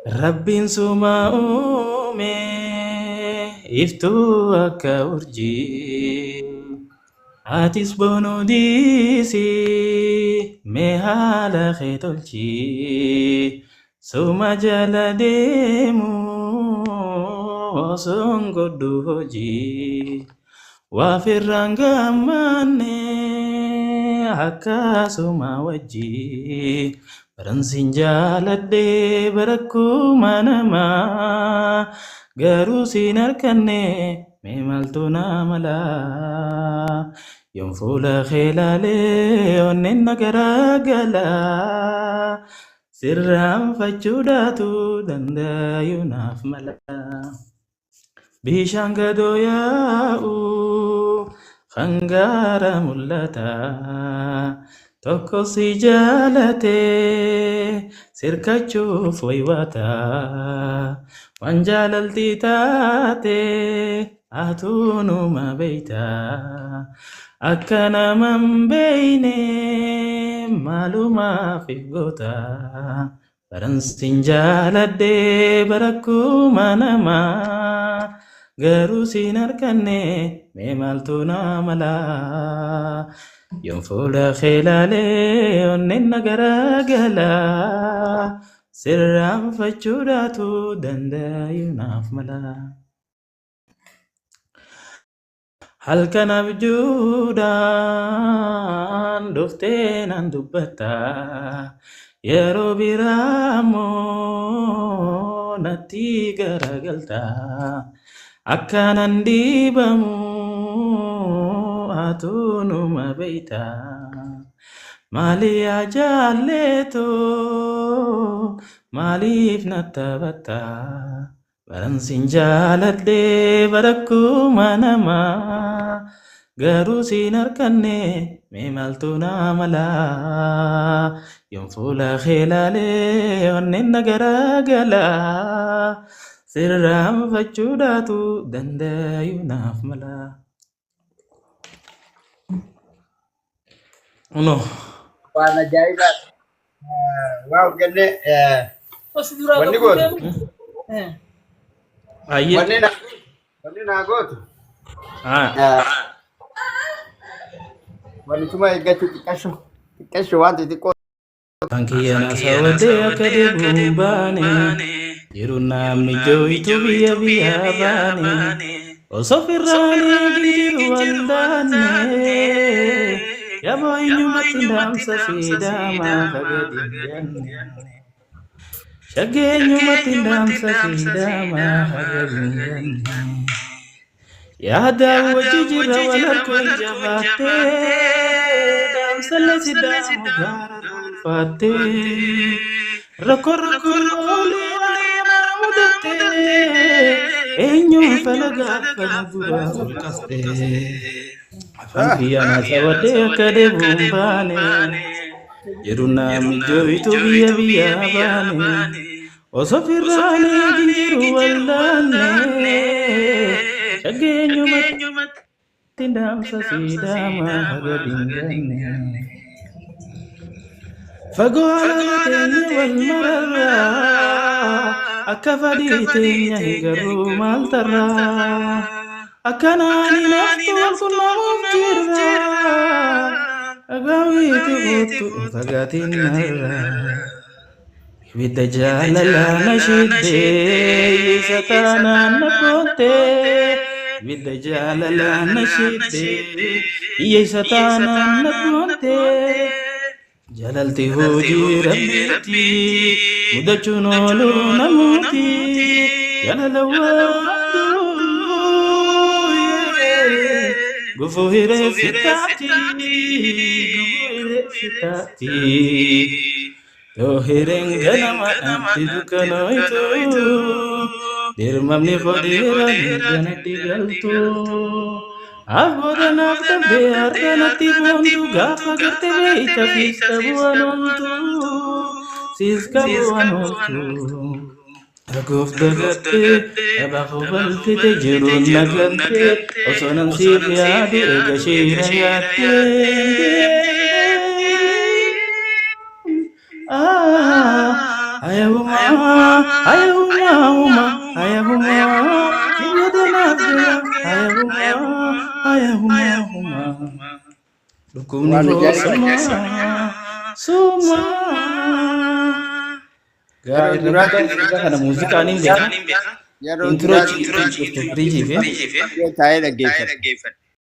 Rabbiin suma uume iftuu akka urjii atis boonuu diisi mee haala kee tolchi suma jala deemu osoon godhu hojii waafirraan gammanne akkasuma wajjii Baransin jaaladhee barakkuma namaa garuu siin harkanne mee maaltu na mala yoon fuula kee laalee onneen na garaagala sirraanfachuudhaatu danda'u naaf mala bishaan gadoo yaa'u kan gaara mul'ata Tokko si jaalate sirkachuuf waywaata waan jaalaltii taate atuunuma beeyta akka naman beeyne maalumaaf ifgoota baransin jaaladhee barakkuma namaa garuu siin harkanne mee maaltu na mala Yoon fuula kee laalee onneen na garaagala sirraanfachuudhaatu danda'u naaf mala. Halkan abjuudhaan dhuftee nan dubbata yeroo biraamoo natti garagalta akkanan dhiibamu. Atunuma beita mali ajalleto malif natabata baransin jaaladhee barakkuma namaa garuu siin harkanne mee maaltu na mala yoon fuula kee laalee onneen na garaagala sirraanfachuudhaatu danda'u naaf mala. No. Wana jaiba. Wow, genne. Wanni gootu. Ayye. Wanni na gootu. Wanni tuma eeggatu xiqqeessu wanti xiqqoo. Fankiyana sawadee akka deebi'uun baane yeroo namni jooytu biyya baane osoo firraanii jiru waldaanne. Yabo inyumatti ndamsa fidama kagadiyanne Shage inyumatti ndamsa fidama kagadiyanne Yada wajijira walakko jabate Damsa lesidamu gara rufate Rako oli alima mudate Enyum falaga falagura ulkaste Fankiyana sawadee akka deebi'uun baane yeroo namni jooytu biyya baane osoo firraanii jiru waldaanne shageenyumatti ndamsa siidama hagadiyanne fagoo alaateenye wal mararraa akka fadhii teenya hin garuu maal tarraa Akanani naftu walqunnamum jirra Agawiti butu fagatin narra Ibidda jaalala nashidde Satana nabote Ibidda jaalala nashidde Satana nabote Jalalti hojii rabbiti Mudachuun ooluu namuuti Jalala waadu Gufuhire fitati Tohirenga namatti dukanoitu Dirmamni khodira mirganatti galtu Aboda naftabbe arganatti bontu Gaafa garte beeyta fiista bu'anontu Siiska bu'anontu Ragoof dagatte abaafu balfite jiruun nagante osoo namsiif yaadu eega shiira yaatte ayahuma ayahuma huma ayahuma kibyodanabya ayahuma huma Waan dukumni ajaa'ibaa. suma gaari kana muuziqaaniin beeka Yeroo intro duraatti biriijii fi taa'ee dhaggeeffata.